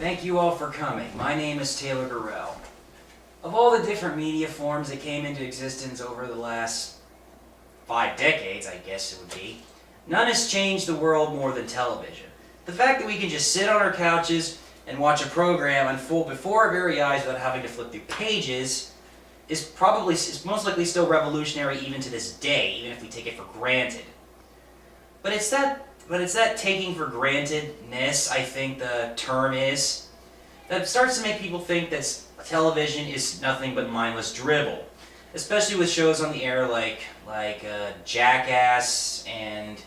Thank you all for coming. My name is Taylor Gorrell. Of all the different media forms that came into existence over the last 5 decades, I guess it would be, none has changed the world more than television. The fact that we can just sit on our couches and watch a program unfold before our very eyes without having to flip through pages is most likely still revolutionary even to this day, even if we take it for granted. But it's that taking for grantedness, I think the term is, that starts to make people think that television is nothing but mindless dribble, especially with shows on the air like Jackass and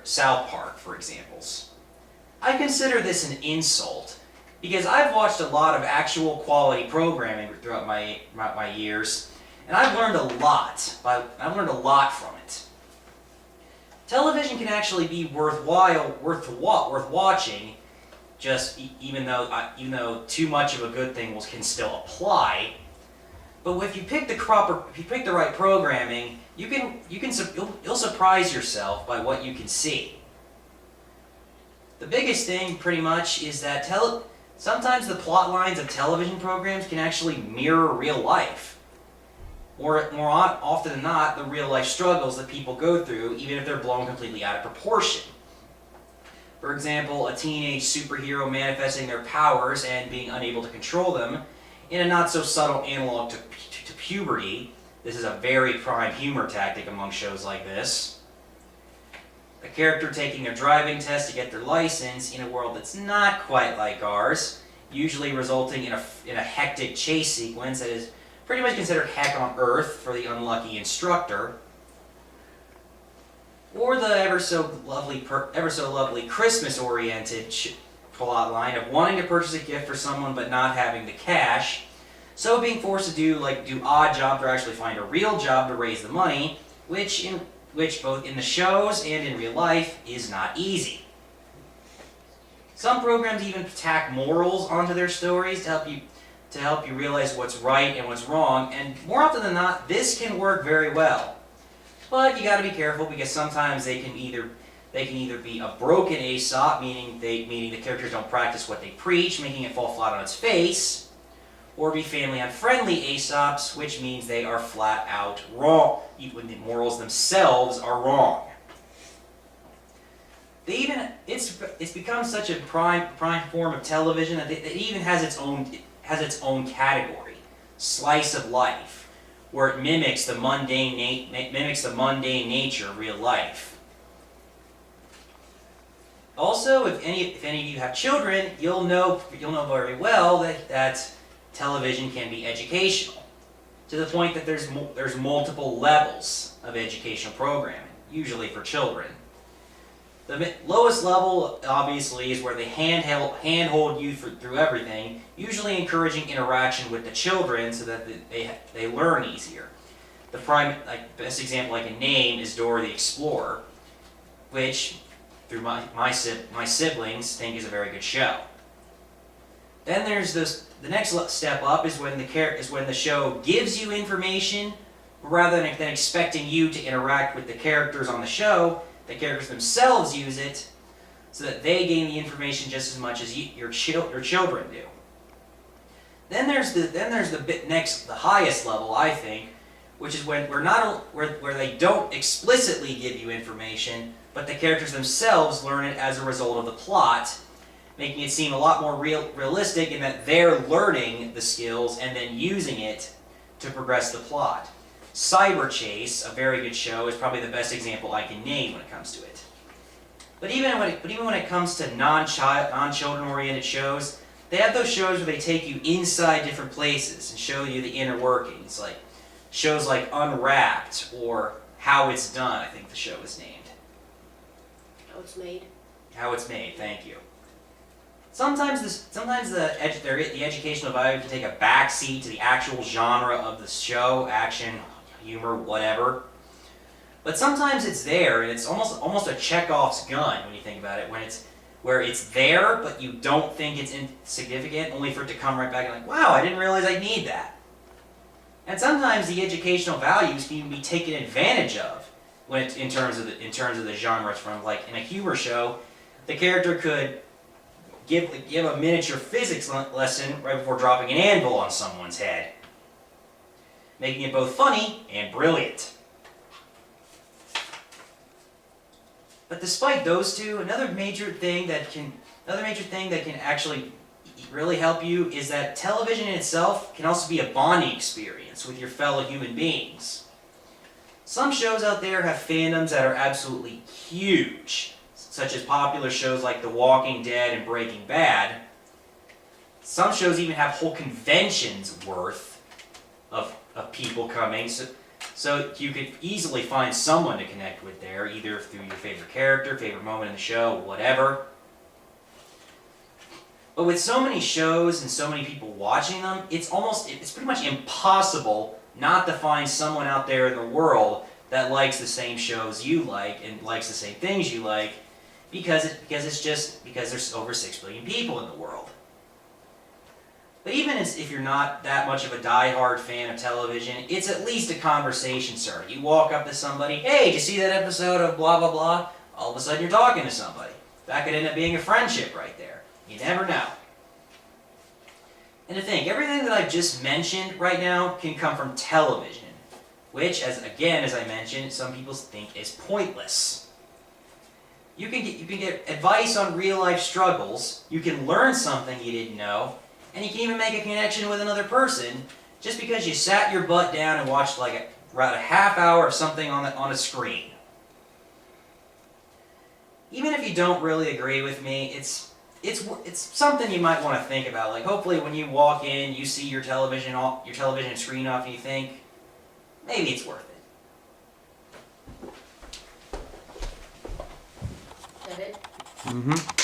South Park, for examples. I consider this an insult because I've watched a lot of actual quality programming throughout my years, and I've learned a lot. I've learned a lot from it. Television can actually be worth watching, just even though too much of a good thing can still apply. But if you pick the right programming, you'll surprise yourself by what you can see. The biggest thing, pretty much, is that sometimes the plot lines of television programs can actually mirror real life. More often than not, the real life struggles that people go through, even if they're blown completely out of proportion. For example, a teenage superhero manifesting their powers and being unable to control them in a not so subtle analog to puberty. This is a very prime humor tactic among shows like this. A character taking their driving test to get their license in a world that's not quite like ours, usually resulting in a hectic chase sequence that is pretty much considered heck on earth for the unlucky instructor. Or the ever so lovely Christmas-oriented plot line of wanting to purchase a gift for someone but not having the cash, so being forced to do odd jobs or actually find a real job to raise the money, which both in the shows and in real life is not easy. Some programs even tack morals onto their stories to help you realize what's right and what's wrong, and more often than not, this can work very well. But you got to be careful because sometimes they can either be a broken Aesop, meaning the characters don't practice what they preach, making it fall flat on its face, or be family unfriendly Aesops, which means they are flat out wrong, even the morals themselves are wrong. It's become such a prime form of television that it even has its own category, slice of life, where it mimics the mundane nature of real life. Also, if any of you have children, you'll know very well that television can be educational, to the point that there's multiple levels of educational programming, usually for children. The lowest level, obviously, is where they handhold you through everything, usually encouraging interaction with the children so that they learn easier. The best example I can name is Dora the Explorer, which, through my siblings, think is a very good show. Then there's the next step up is when the show gives you information, rather than expecting you to interact with the characters on the show. The characters themselves use it so that they gain the information just as much as your children do. Then there's the highest level, I think, which is where they don't explicitly give you information, but the characters themselves learn it as a result of the plot, making it seem a lot more realistic in that they're learning the skills and then using it to progress the plot. Cyber Chase, a very good show, is probably the best example I can name when it comes to it. But even when it comes to non-children-oriented shows, they have those shows where they take you inside different places and show you the inner workings, like shows like Unwrapped or How It's Done, I think the show is named. How It's Made. How It's Made, thank you. Sometimes the educational value can take a backseat to the actual genre of the show, action, humor, whatever. But sometimes it's there, and it's almost a Chekhov's gun when you think about it, where it's there, but you don't think it's insignificant, only for it to come right back and wow, I didn't realize I need that. And sometimes the educational values can even be taken advantage of in terms of the genre. From in a humor show, the character could give a miniature physics lesson right before dropping an anvil on someone's head, making it both funny and brilliant. But despite those two, another major thing that can actually really help you is that television in itself can also be a bonding experience with your fellow human beings. Some shows out there have fandoms that are absolutely huge, such as popular shows like The Walking Dead and Breaking Bad. Some shows even have whole conventions worth of people coming, so you could easily find someone to connect with there, either through your favorite character, favorite moment in the show, whatever. But with so many shows and so many people watching them, it's pretty much impossible not to find someone out there in the world that likes the same shows you like and likes the same things you like, because there's over 6 billion people in the world. But even if you're not that much of a die-hard fan of television, it's at least a conversation starter. You walk up to somebody, hey, did you see that episode of blah blah blah? All of a sudden you're talking to somebody. That could end up being a friendship right there. You never know. And to think, everything that I've just mentioned right now can come from television, which, as I mentioned, some people think is pointless. You can get advice on real-life struggles, you can learn something you didn't know, and you can even make a connection with another person just because you sat your butt down and watched like around a half hour of something on a screen. Even if you don't really agree with me, it's something you might want to think about. Like, hopefully when you walk in, you see your television screen off and you think, maybe it's worth it. Is that it? Mm-hmm.